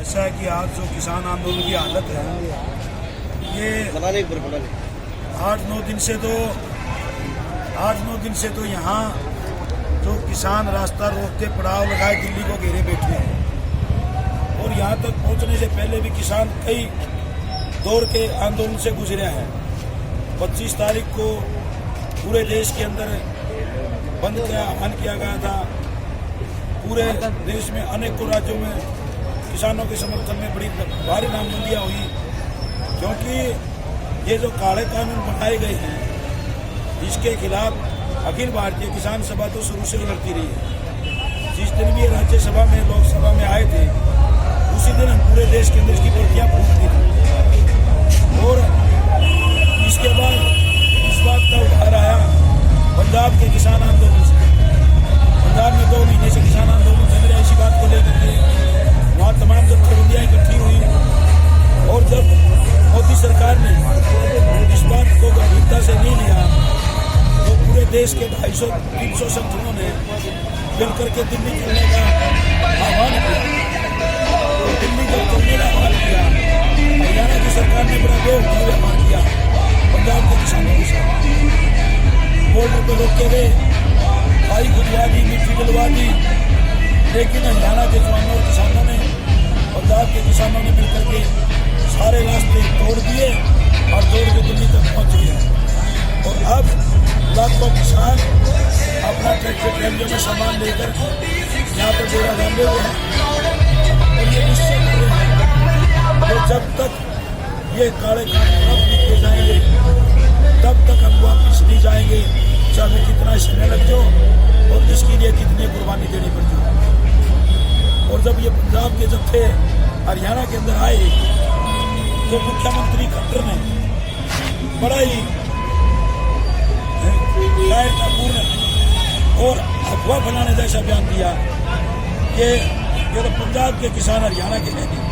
ऐसा है कि आज जो किसान आंदोलन की हालत है ये 8-9 दिन से तो यहाँ जो किसान रास्ता रोक के पड़ाव लगाए दिल्ली को घेरे बैठे हैं और यहाँ तक पहुँचने से पहले भी किसान कई दौर के आंदोलन से गुजरे हैं। 25 तारीख को पूरे देश के अंदर बंद का आह्वान किया गया था। पूरे देश में अनेकों राज्यों में किसानों के समर्थन में बड़ी भारी नामबंदियां हुई, क्योंकि ये जो काले कानून बनाए गए हैं इसके खिलाफ अखिल भारतीय किसान सभा तो शुरू से ही लड़ती रही है। जिस दिन भी राज्यसभा में लोकसभा में आए थे उसी दिन हम पूरे देश के अंदर इसकी पर्चियां फूंकती थी और इसके बाद इस बात का उठार आया पंजाब के किसान आंदोलन से। पंजाब में 2 महीने से किसान आंदोलन चल रहा है इसी बात को लेकर के। वहाँ तमाम जत्थेबंदियां इकट्ठी हुई और जब मोदी सरकार ने इस बात को गंभीरता से नहीं लिया तो पूरे देश के 250-300 संगठनों ने मिलकर के दिल्ली चलने का आह्वान किया। तो दिल्ली जब चलने का आह्वान किया, हरियाणा की सरकार ने बड़ा बेवकूफ आह्वान किया पंजाब के किसानों के साथ। बॉर्डर पर रोके गए, भाई खुदवा दी, मिट्टी डलवा दी, लेकिन हरियाणा के जवानों और किसानों ने, पंजाब के किसानों ने मिलकर के सारे रास्ते तोड़ दिए और दौड़ के दिल्ली तक पहुंच गए। और अब लाखों किसान अपना ट्रैक्टर ट्रैलियों में सामान लेकर यहाँ पर डेरा डाले हुए हैं और ये निश्चय कर रहे हैं कि जब तक ये काले कानून निकले जाएंगे तब तक हम वापिस नहीं जाएंगे, चाहे कितना समय लग जाओ और इसके लिए कितनी कुर्बानी देनी पड़ जाए। और जब ये पंजाब के जत्थे हरियाणा के अंदर आए तो मुख्यमंत्री खट्टर ने बड़ा ही कायरतापूर्ण और अफवाह फैलाने जैसा बयान दिया कि ये तो पंजाब के किसान हरियाणा के हैं नहीं।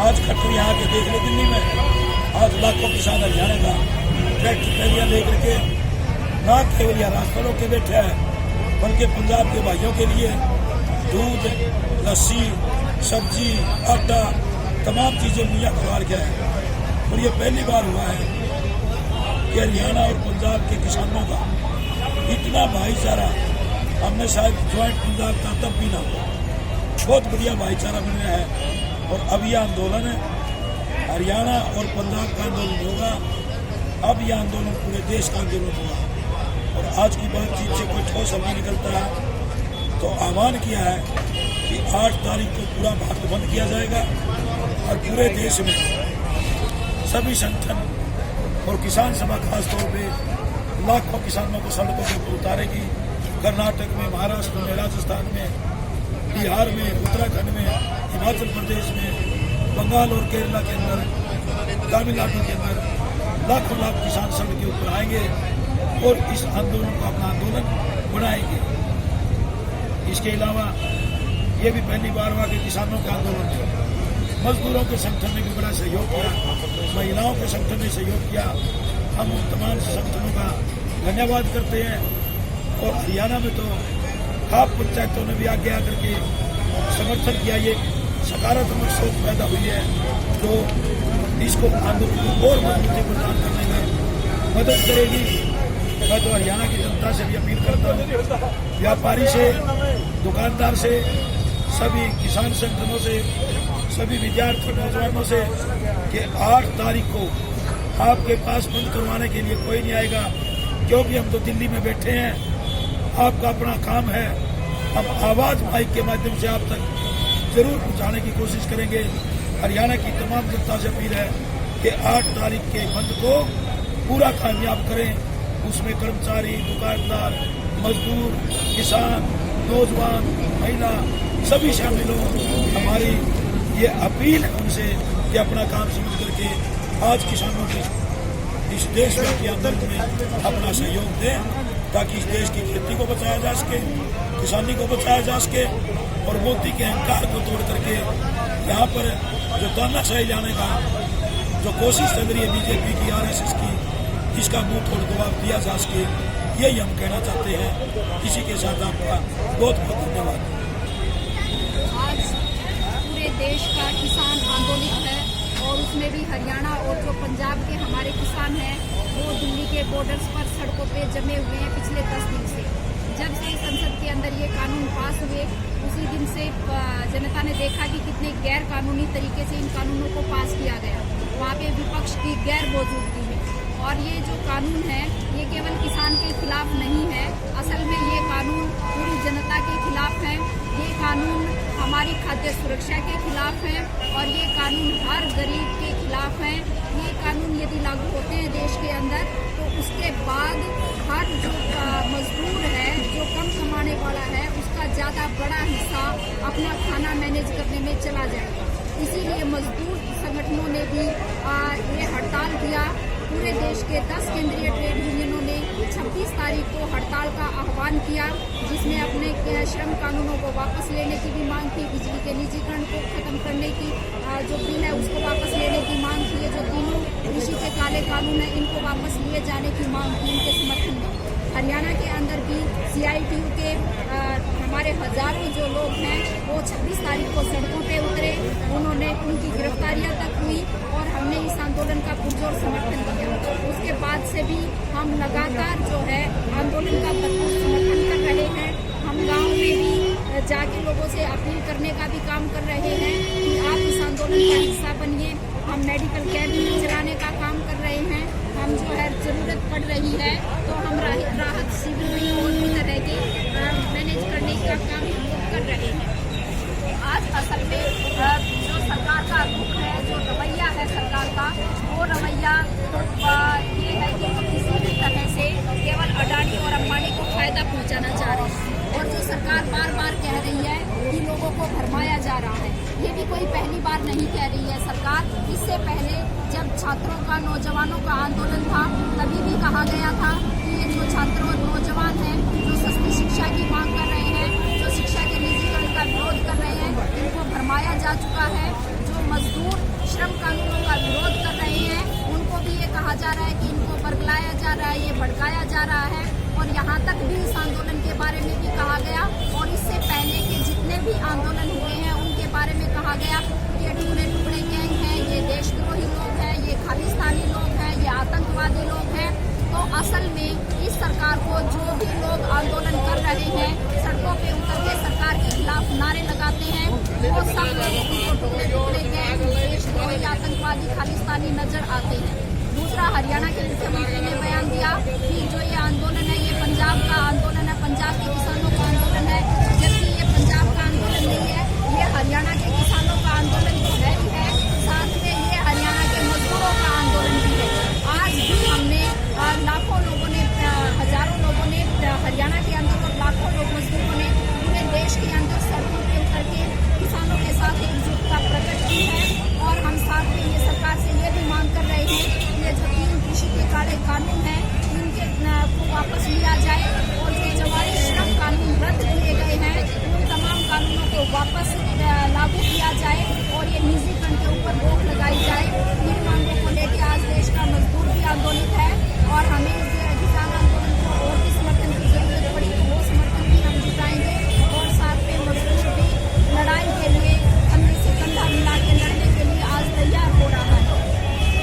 आज खट्टर यहाँ के देख ले दिल्ली में, आज लाखों किसान हरियाणा का ट्रैक्टर ट्रैलियां लेकर के ना केवल यहाँ रास्ता रोक के बैठे हैं बल्कि पंजाब के भाइयों के लिए दूध, लस्सी, सब्जी, आटा, तमाम चीजें मुहैया करवा गया है। और ये पहली बार हुआ है कि हरियाणा और पंजाब के किसानों का इतना भाईचारा हमने शायद ज्वाइंट पंजाब का तब भी ना हुआ। बहुत बढ़िया भाईचारा मिल रहा है और अब यह आंदोलन है हरियाणा और पंजाब का आंदोलन होगा। अब यह आंदोलन पूरे देश का आंदोलन होगा और आज की बातचीत से कोई ठोस हल नहीं निकलता है। तो आह्वान किया है कि 8 तारीख को पूरा भारत बंद किया जाएगा और पूरे देश में सभी संगठन और किसान सभा खासतौर पे लाखों किसानों को सड़कों के ऊपर उतारेगी। कर्नाटक में, महाराष्ट्र में, राजस्थान में, बिहार में, उत्तराखंड में, हिमाचल प्रदेश में, बंगाल और केरला के अंदर, तमिलनाडु के अंदर लाखों किसान सड़क के ऊपर आएंगे और इस आंदोलन को अपना आंदोलन बनाएंगे। इसके अलावा ये भी पहली बार हुआ कि किसानों के आंदोलन में मजदूरों के संगठन ने भी बड़ा सहयोग किया, महिलाओं के संगठन ने सहयोग किया। हम उन तमाम संगठनों का धन्यवाद करते हैं। और हरियाणा में तो खाप पंचायतों ने भी आगे आकर के समर्थन किया। ये सकारात्मक सोच पैदा हुई है जो इसको आंदोलन को और मजबूती प्रदान करने में मदद करेगी। मैं तो हरियाणा की जनता से भी अपील करता हूँ, व्यापारी से, दुकानदार से, सभी किसान संगठनों से, सभी विद्यार्थी नौजवानों से कि 8 तारीख को आपके पास बंद करवाने के लिए कोई नहीं आएगा, क्योंकि हम तो दिल्ली में बैठे हैं। आपका अपना काम है, हम आवाज माइक के माध्यम से आप तक जरूर पहुंचाने की कोशिश करेंगे। हरियाणा की तमाम जनता से अपील है कि 8 तारीख के बंद को पूरा कामयाब करें। उसमें कर्मचारी, दुकानदार, मजदूर, किसान, नौजवान, महिला सभी शामिल हो। हमारी ये अपील है उनसे कि अपना काम समझ करके आज किसानों के इस देशव्यापी आंदोलन में अपना सहयोग दें ताकि इस देश की खेती को बचाया जा सके, किसानी को बचाया जा सके और मोदी के अहंकार को तोड़ करके यहाँ पर जो तानाशाही लाने का जो कोशिश चल रही है बीजेपी की, आरएसएस की, इसका मुंह तोड़ जवाब दिया जा सके, यही हम कहना चाहते हैं। इसी के साथ आपका बहुत बहुत धन्यवाद। आज पूरे देश का किसान आंदोलित है और उसमें भी हरियाणा और जो पंजाब के हमारे किसान हैं वो दिल्ली के बॉर्डर्स पर सड़कों पे जमे हुए हैं पिछले 10 दिन से। जब से संसद के अंदर ये कानून पास हुए उसी दिन से जनता ने देखा कि कितने गैर कानूनी तरीके से इन कानूनों को पास किया गया। वहाँ पे विपक्ष की गैर मौजूदगी में, और ये जो कानून है ये केवल किसान के खिलाफ नहीं है, असल में ये कानून पूरी जनता के खिलाफ है। ये कानून हमारी खाद्य सुरक्षा के खिलाफ है और ये कानून हर गरीब के खिलाफ है। ये कानून यदि लागू होते हैं देश के अंदर तो उसके बाद हर जो मजदूर है, जो कम कमाने वाला है, उसका ज़्यादा बड़ा हिस्सा अपना खाना मैनेज करने में चला जाएगा। इसीलिए मजदूर संगठनों ने भी ये हड़ताल किया। पूरे देश के 10 केंद्रीय ट्रेड यूनियनों ने 26 तारीख को हड़ताल का आह्वान किया, जिसमें अपने श्रम कानूनों को वापस लेने की भी मांग थी, बिजली के निजीकरण को खत्म करने की जो बिल है उसको वापस लेने की मांग थी, जो तीनों कृषि के काले कानून है इनको वापस लिए जाने की मांग थी इनके समर्थन में। हरियाणा के अंदर भी CITU के हमारे हजारों जो लोग हैं वो 26 तारीख को सड़कों पे उतरे, उन्होंने उनकी गिरफ्तारियां तक हुई और हमने इस आंदोलन का पुरजोर समर्थन किया। उसके बाद से भी हम लगातार जो है आंदोलन का भरपूर समर्थन कर रहे हैं। हम गांव में भी जाके लोगों से अपील करने का भी काम कर रहे हैं कि आप इस आंदोलन का हिस्सा बनिए। हम मेडिकल कैंप चलाने का काम कर रहे हैं। हम जो है ज़रूरत पड़ रही है तो हम राहत शिविर में और भी तरह के मैनेज करने का काम कर रहे हैं। आज असल में जो सरकार का रुख है, जो रवैया है सरकार का, वो रवैया ये है कि वो किसी भी तरह से केवल अडानी और अंबानी को फायदा पहुंचाना चाह रहे हैं। और जो सरकार बार बार कह रही है कि लोगों को भरमाया जा रहा है, ये भी कोई पहली बार नहीं कह रही है सरकार। इससे पहले जब छात्रों का, नौजवानों का आंदोलन था तभी भी कहा गया था कि ये जो छात्र और नौजवान हैं जो सस्ती शिक्षा की मांग कर रहे हैं, जो शिक्षा के निजीकरण का विरोध कर रहे हैं, इनको भरमाया जा चुका है। जो मजदूर श्रम कानूनों का विरोध कर रहे हैं उनको भी ये कहा जा रहा है कि इनको बरगलाया जा रहा है, ये भड़काया जा रहा है। और यहाँ तक भी इस आंदोलन के बारे में भी कहा गया और इससे पहले के जितने भी आंदोलन हुए हैं उनके बारे में कहा गया कि ये टुकड़े टुकड़े गैंग हैं, ये देशद्रोही लोग हैं, ये खालिस्तानी लोग हैं, ये आतंकवादी लोग हैं। तो असल में इस सरकार को जो भी लोग आंदोलन कर रहे हैं, सड़कों पे उतर के सरकार के खिलाफ नारे लगाते हैं, वो सब लोग उनको टुकड़े टुकड़े गैंग, देशद्रोही, आतंकवादी, खालिस्तानी नजर आते हैं। दूसरा, हरियाणा के मुख्यमंत्री ने बयान दिया कि जो ये आंदोलन है ये पंजाब का आंदोलन है, पंजाब के किसानों का आंदोलन है, जबकि ये पंजाब का आंदोलन नहीं है, ये हरियाणा के किसानों का आंदोलन है ही है, साथ में ये हरियाणा के मजदूरों का आंदोलन भी है। आज भी हमने लाखों लोगों ने, हजारों लोगों ने हरियाणा के अंदर और लाखों लोग मजदूरों ने पूरे देश के अंदर सड़कों पे उतर के किसानों के साथ एकजुटता प्रकट की है। और हम साथ में ये सरकार से ये भी मांग कर रहे हैं कि ये जो 3 कृषि के काले कानून हैं इनके को वापस लिया जाए और जो 44 श्रम कानून रद्द किए गए हैं उन तमाम कानूनों को वापस लागू किया जाए और ये निजीकरण के ऊपर रोक लगाई जाए। इन मांगों को लेकर आज देश का मजदूर भी आंदोलित है और हमें इस किसान आंदोलन को और भी समर्थन की जरूरत पड़ी तो वो समर्थन भी हम जुटाएंगे और साथ में मजदूर भी लड़ाई के लिए कंधे से कंधा मिला के लड़ने के लिए आज तैयार हो रहा है।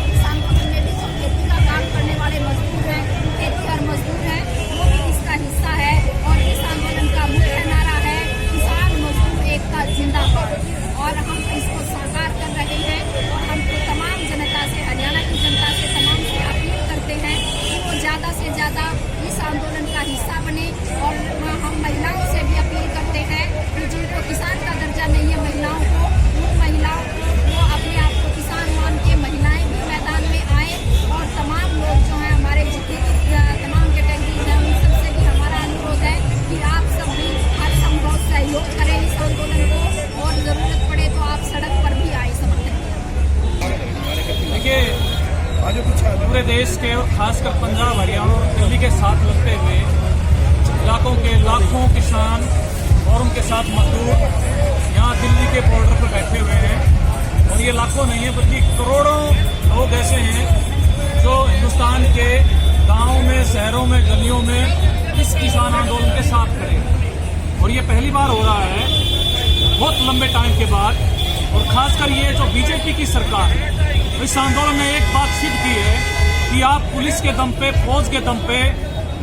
किसान आंदोलन में भी जो खेती का काम करने वाले मजदूर हैं, खेतीहर मजदूर हैं, वो भी इसका हिस्सा है और इस आंदोलन का मुख्य नारा है किसान मजदूर एकता जिंदाबाद। और हम इसको साकार कर रहे हैं और हम तमाम जनता से, हरियाणा की जनता से, तमाम से अपील करते हैं कि वो ज़्यादा से ज़्यादा इस आंदोलन का हिस्सा बने। और हम महिलाओं से भी अपील करते हैं कि जिनको किसान का दर्जा नहीं है महिलाओं को, उन महिलाओं को वो अपने आप को किसान मान के महिलाएं भी मैदान में आए और तमाम लोग जो हैं हमारे जितने भी तमाम कैटेगरीज हैं उन सबसे भी हमारा अनुरोध है कि आप सब भी हर संभव सहयोग करें इस आंदोलन को और ज़रूरत पड़े तो आप सड़क पर भी आए समर्थन करें। देखिए, पूरे देश के और खासकर पंजाब, हरियाणा और दिल्ली के साथ लगते हुए इलाकों के लाखों किसान और उनके साथ मजदूर यहाँ दिल्ली के बॉर्डर पर बैठे हुए हैं। और ये लाखों नहीं है बल्कि करोड़ों लोग ऐसे हैं जो हिंदुस्तान के गाँव में, शहरों में, गलियों में इस किसान आंदोलन के साथ खड़े हैं। और ये पहली बार हो रहा है बहुत लंबे टाइम के बाद और खासकर ये जो बीजेपी की सरकार है, इस आंदोलन ने एक बात सिद्ध की है कि आप पुलिस के दम पे, फौज के दम पे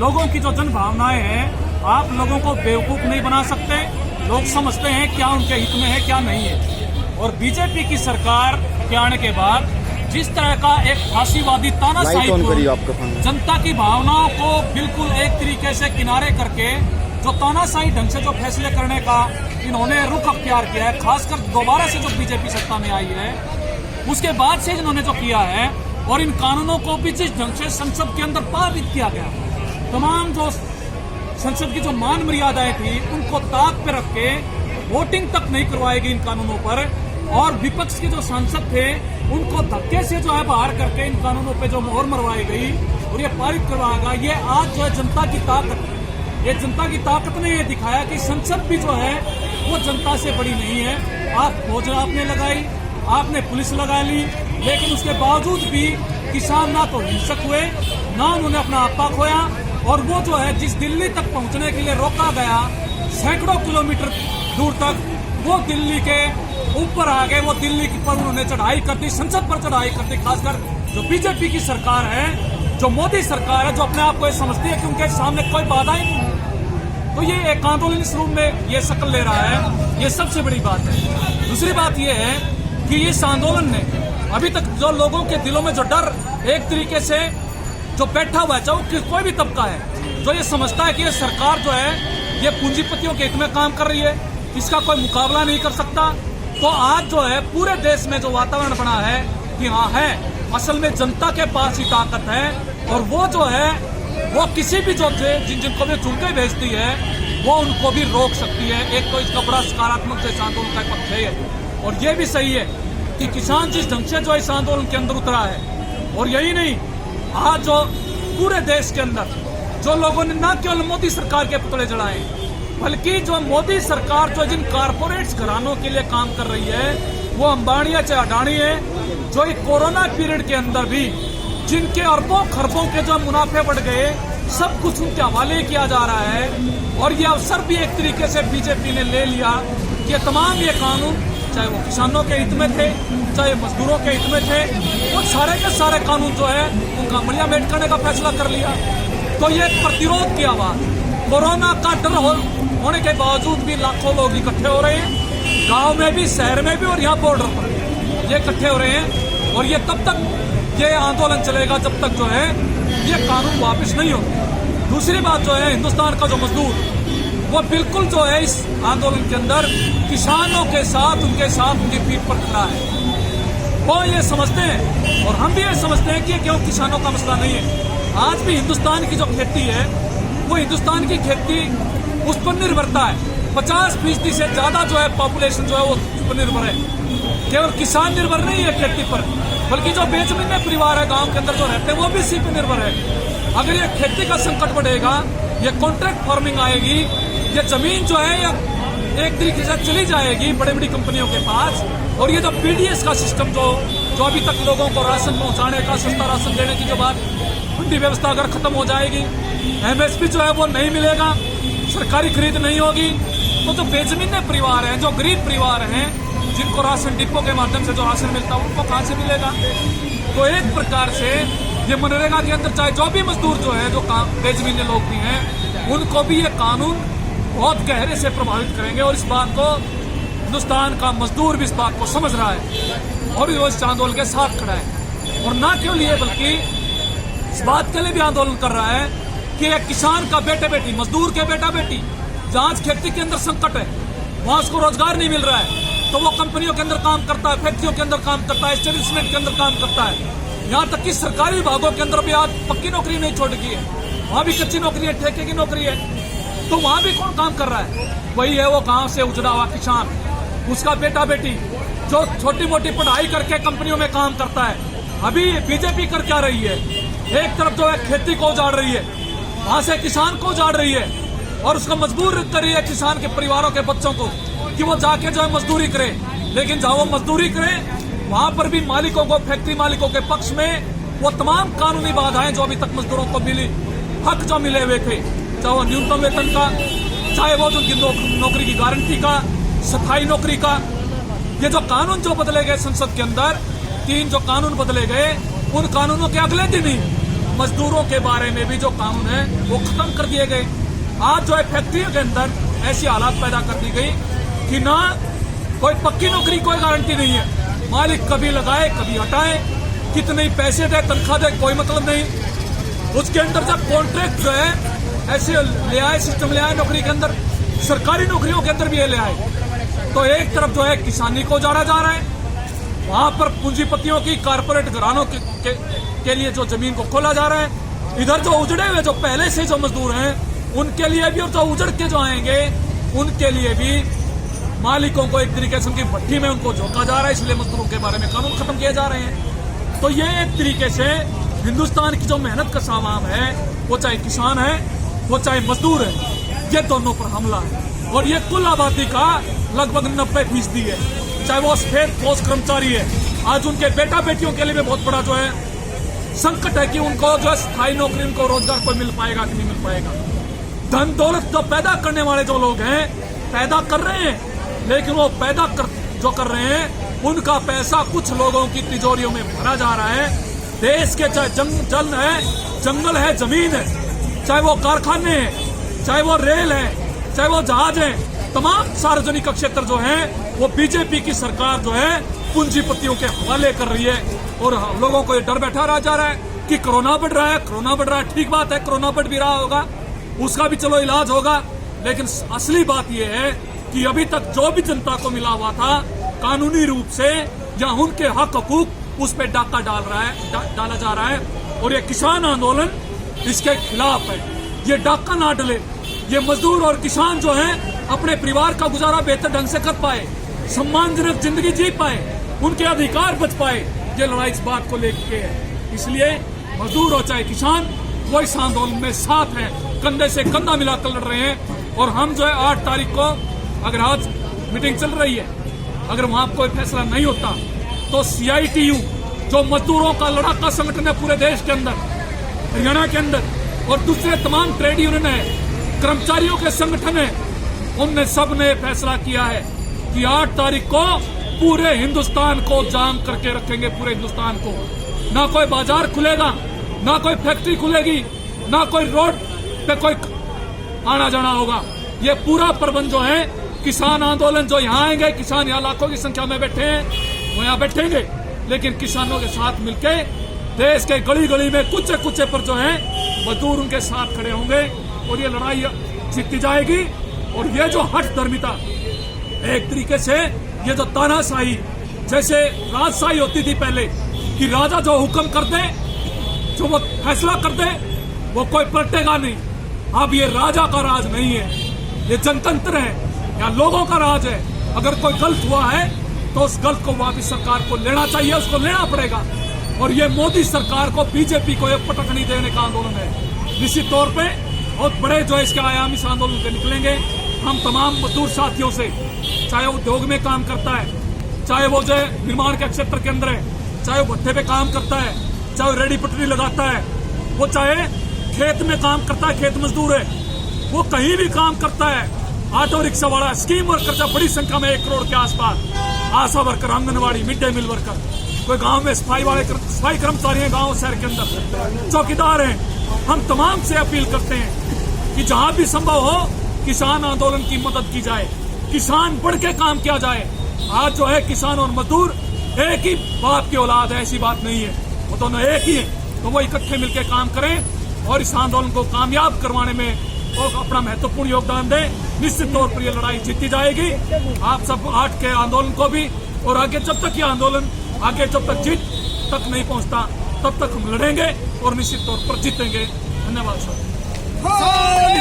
लोगों की जो जन भावनाएं हैं, आप लोगों को बेवकूफ नहीं बना सकते। लोग समझते हैं क्या उनके हित में है, क्या नहीं है। और बीजेपी की सरकार के आने के बाद जिस तरह का एक फांसीवादी तानाशाही जनता की भावनाओं को बिल्कुल एक तरीके से किनारे करके जो तानाशाही ढंग से जो फैसले करने का इन्होंने रुख अख्तियार किया है, खासकर दोबारा से जो बीजेपी सत्ता में आई है उसके बाद से इन्होंने जो किया है, और इन कानूनों को भी जिस ढंग से संसद के अंदर पारित किया गया, तमाम जो संसद की जो मान मर्यादाएं थी उनको ताक पे रख के वोटिंग तक नहीं करवाई गई इन कानूनों पर, और विपक्ष के जो सांसद थे उनको धक्के से जो है बाहर करके इन कानूनों पे जो मोहर मरवाई गई और ये पारित करवाया गया। ये आज जो है जनता की ताकत, ये जनता की ताकत ने ये दिखाया कि संसद भी जो है वो जनता से बड़ी नहीं है। आप फौज आपने लगाई, आपने पुलिस लगा ली, लेकिन उसके बावजूद भी किसान ना तो हिंसक हुए, ना उन्होंने अपना आपा खोया, और वो जो है जिस दिल्ली तक पहुंचने के लिए रोका गया सैकड़ों किलोमीटर दूर तक, वो दिल्ली के ऊपर आ गए, वो दिल्ली पर उन्होंने चढ़ाई कर दी, संसद पर चढ़ाई कर दी। खासकर जो बीजेपी की सरकार है, जो मोदी सरकार है, जो अपने आप को समझती है कि उनके सामने कोई बाधा ही नहीं है, तो ये एक आंदोलन इस रूप में ये शक्ल ले रहा है। ये सबसे बड़ी बात है। दूसरी बात ये है कि इस आंदोलन ने अभी तक जो लोगों के दिलों में जो डर एक तरीके से जो बैठा हुआ है, चाहे कोई भी तबका है जो ये समझता है कि ये सरकार जो है ये पूंजीपतियों के हित में काम कर रही है, इसका कोई मुकाबला नहीं कर सकता, तो आज जो है पूरे देश में जो वातावरण बना है कि हाँ है, असल में जनता के पास ही ताकत है, और वो जो है वो किसी भी जो जिनको भी चुन के भेजती है वो उनको भी रोक सकती है। एक तो इसका बड़ा सकारात्मक जो इस आंदोलन का पक्ष है, और ये भी सही है कि किसान जिस ढंग से जो इस आंदोलन के अंदर उतरा है, और यही नहीं, आज जो पूरे देश के अंदर जो लोगों ने न केवल मोदी सरकार के पुतले जलाए, बल्कि जो मोदी सरकार जो जिन कारपोरेट्स घरानों के लिए काम कर रही है, वो अंबानी या चाहे अडानी है, जो एक कोरोना पीरियड के अंदर भी जिनके अरबों खरबों के जो मुनाफे बढ़ गए, सब कुछ उनके हवाले किया जा रहा है। और ये अवसर भी एक तरीके से बीजेपी ने ले लिया कि ये तमाम ये कानून, चाहे वो किसानों के हित में थे, चाहे मजदूरों के हित में थे, वो सारे के सारे कानून जो है उनका मलिया मेट करने का फैसला कर लिया। तो ये प्रतिरोध की आवाज, कोरोना का डर होने के बावजूद भी लाखों लोग इकट्ठे हो रहे हैं, गांव में भी, शहर में भी, और यहाँ बॉर्डर पर ये इकट्ठे हो रहे हैं। और ये तब तक ये आंदोलन चलेगा जब तक जो है ये कानून वापस नहीं होंगे। दूसरी बात जो है, हिंदुस्तान का जो मजदूर वो बिल्कुल जो है इस आंदोलन के अंदर किसानों के साथ, उनके साथ उनकी पीठ पर खड़ा है। वो ये समझते हैं और हम भी ये समझते हैं कि ये केवल किसानों का मसला नहीं है। आज भी हिंदुस्तान की जो खेती है, वो हिंदुस्तान की खेती उस पर निर्भरता है। 50% से ज्यादा जो है पॉपुलेशन जो है वो उस पर निर्भर है। केवल किसान निर्भर नहीं है खेती पर, बल्कि जो बेजमीने परिवार है गांव के अंदर जो रहते हैं वो भी इसी पर निर्भर है। अगर ये खेती का संकट बढ़ेगा, ये कॉन्ट्रैक्ट फार्मिंग आएगी, ये जमीन जो है ये एक तरीके से चली जाएगी बड़ी बड़ी कंपनियों के पास, और ये जो पीडीएस का सिस्टम जो अभी तक लोगों को राशन पहुंचाने का, सस्ता राशन देने की जो बात, मंडी व्यवस्था अगर खत्म हो जाएगी, एमएसपी जो है वो नहीं मिलेगा, सरकारी खरीद नहीं होगी, तो जो बेजमीने परिवार हैं, जो गरीब परिवार हैं, जिनको राशन डिपो के माध्यम से जो राशन मिलता है उनको कहां से मिलेगा। तो एक प्रकार से ये मनरेगा के अंदर चाहे जो भी मजदूर जो है, जो बेजमीने लोग भी हैं, उनको भी ये कानून बहुत गहरे से प्रभावित करेंगे। और इस बात को हिंदुस्तान का मजदूर भी इस बात को समझ रहा है और वो इस आंदोलन के साथ खड़ा है। और न केवल ये, बल्कि इस बात के लिए भी आंदोलन कर रहा है कि एक किसान का बेटे बेटी, मजदूर के बेटा बेटी, जहां खेती के अंदर संकट है, वहां उसको रोजगार नहीं मिल रहा है, तो वो कंपनियों के अंदर काम करता है, फैक्ट्रियों के अंदर काम करता है, एस्टेब्लिशमेंट के अंदर काम करता है। यहाँ तक कि सरकारी विभागों के अंदर भी आज पक्की नौकरी नहीं छोड़ की है, वहां भी कच्ची नौकरी है, ठेके की नौकरी है। तो वहां भी कौन काम कर रहा है? वही है वो गांव से उजड़ा हुआ किसान, उसका बेटा बेटी जो छोटी मोटी पढ़ाई करके कंपनियों में काम करता है। अभी बीजेपी कर क्या रही है? एक तरफ जो है खेती को उजाड़ रही है, वहां से किसान को उजाड़ रही है, और उसको मजबूर कर रही है किसान के परिवारों के बच्चों को कि वो जाके जो है मजदूरी करे। लेकिन जहां वो मजदूरी करे, वहां पर भी मालिकों को, फैक्ट्री मालिकों के पक्ष में वो तमाम कानूनी बाधाएं जो अभी तक मजदूरों को मिली, हक जो मिले हुए थे, चाहे वो न्यूनतम वेतन का, चाहे वो जो नौकरी की गारंटी का, सफाई नौकरी का, ये जो कानून जो बदले गए संसद के अंदर, 3 जो कानून बदले गए, उन कानूनों के अगले दिन ही मजदूरों के बारे में भी जो कानून है वो खत्म कर दिए गए। आज जो है फैक्ट्रियों के अंदर ऐसी हालात पैदा कर दी गई कि ना कोई पक्की नौकरी, कोई गारंटी नहीं है। मालिक कभी लगाए कभी हटाए, कितने पैसे दे, तनख्वाह दे, कोई मतलब नहीं। उसके अंदर जब कॉन्ट्रैक्ट जो है ऐसे ले आए, सिस्टम ले आए नौकरी के अंदर, सरकारी नौकरियों के अंदर भी ये ले आए, तो एक तरफ जो है किसानी को उजाड़ा जा रहा है, वहां पर पूंजीपतियों की, कारपोरेट घरानों के लिए जो जमीन को खोला जा रहा है। इधर जो उजड़े हुए जो पहले से जो मजदूर हैं उनके लिए भी, और जो उजड़ के जो आएंगे उनके लिए भी मालिकों को एक तरीके से उनकी भट्टी में उनको झोंका जा रहा है। इसलिए मजदूरों के बारे में कानून खत्म किए जा रहे हैं। तो ये एक तरीके से हिंदुस्तान की जो मेहनत का सामान है, वो चाहे किसान है, वो चाहे मजदूर है, ये दोनों पर हमला है। और ये कुल आबादी का लगभग 90% है, चाहे वो सफेद पोस्ट कर्मचारी है। आज उनके बेटा बेटियों के लिए भी बहुत बड़ा जो है संकट है कि उनको जो स्थायी नौकरी, उनको रोजगार कोई मिल पाएगा कि नहीं मिल पाएगा। धन दौलत जो पैदा करने वाले जो लोग हैं पैदा कर रहे हैं, लेकिन वो जो कर रहे हैं उनका पैसा कुछ लोगों की तिजोरियों में भरा जा रहा है। देश के चाहे जल है, जंगल है, जमीन है, चाहे वो कारखाने हैं, चाहे वो रेल है, चाहे वो जहाज है, तमाम सार्वजनिक क्षेत्र जो है वो बीजेपी की सरकार जो है पूंजीपतियों के हवाले कर रही है। और लोगों को ये डर बैठा रहा जा रहा है कि कोरोना बढ़ रहा है, कोरोना बढ़ रहा है। ठीक बात है, कोरोना बढ़ भी रहा होगा, उसका भी चलो इलाज होगा, लेकिन असली बात यह है कि अभी तक जो भी जनता को मिला हुआ था कानूनी रूप से या उनके हक हकूक, उस पर डाका डाला जा रहा है। और ये किसान आंदोलन इसके खिलाफ है। ये डाका ना डले, ये मजदूर और किसान जो है अपने परिवार का गुजारा बेहतर ढंग से कर पाए, सम्मानजनक जिंदगी जी पाए, उनके अधिकार बच पाए, ये लड़ाई इस बात को लेकर है। इसलिए मजदूर हो चाहे किसान, वो इस आंदोलन में साथ हैं, कंधे से कंधा मिलाकर लड़ रहे हैं। और हम जो है 8 तारीख को, अगर आज मीटिंग चल रही है, अगर वहां कोई फैसला नहीं होता तो CITU जो मजदूरों का लड़ाका संगठन है पूरे देश के अंदर, हरियाणा के अंदर, और दूसरे तमाम ट्रेड यूनियन है, कर्मचारियों के संगठन है, उनने सब ने फैसला किया है कि 8 तारीख को पूरे हिंदुस्तान को जाम करके रखेंगे। पूरे हिंदुस्तान को, ना कोई बाजार खुलेगा, ना कोई फैक्ट्री खुलेगी, ना कोई रोड पे कोई आना जाना होगा। ये पूरा प्रबंध जो है किसान आंदोलन, जो यहाँ आएंगे, किसान यहाँ लाखों की संख्या में बैठे हैं, वो यहाँ बैठेंगे, लेकिन किसानों के साथ मिलके देश के गली गली में कुचे कुचे पर जो है मजदूर उनके साथ खड़े होंगे और ये लड़ाई जीती जाएगी। और ये जो हठ धर्मिता, एक तरीके से ये जो तानाशाही, जैसे राजशाही होती थी पहले कि राजा जो हुक्म कर दे, जो वो फैसला कर दे, वो कोई पलटेगा नहीं। अब ये राजा का राज नहीं है, ये जनतंत्र है, या लोगों का राज है। अगर कोई गलत हुआ है तो उस गलत को वापिस सरकार को लेना चाहिए, उसको लेना पड़ेगा। और ये मोदी सरकार को, बीजेपी को ये पटकनी देने का आंदोलन है। निश्चित तौर पे बहुत बड़े जो है इसके आयाम इस आंदोलन के निकलेंगे। हम तमाम मजदूर साथियों से, चाहे वो उद्योग में काम करता है, चाहे वो जो है निर्माण के क्षेत्र के अंदर है, चाहे वो भट्टे पे काम करता है, चाहे वो रेडी पटरी लगाता है, वो चाहे खेत में काम करता है, खेत मजदूर है, वो कहीं भी काम करता है, ऑटो रिक्शा वाला, स्कीम वर्कर, जब बड़ी संख्या में 1 करोड़ के आसपास, Asha worker, anganwadi, mid day meal worker, कोई गांव में सफाई कर्मचारी हैं, गांव शहर के अंदर चौकीदार हैं। हम तमाम से अपील करते हैं कि जहां भी संभव हो किसान आंदोलन की मदद की जाए, किसान बढ़ के काम किया जाए। आज जो है किसान और मजदूर एक ही बाप की औलाद है, ऐसी बात नहीं है, वो दोनों एक ही है। तो वो इकट्ठे मिलकर काम करें और इस आंदोलन को कामयाब करवाने में और अपना महत्वपूर्ण योगदान दें। निश्चित तौर पर ये लड़ाई जीती जाएगी। आप सब 8 के आंदोलन को भी, और आगे जब तक ये आंदोलन आगे जब तक जीत तक नहीं पहुंचता तब तक हम लड़ेंगे और निश्चित तौर पर जीतेंगे। धन्यवाद सर।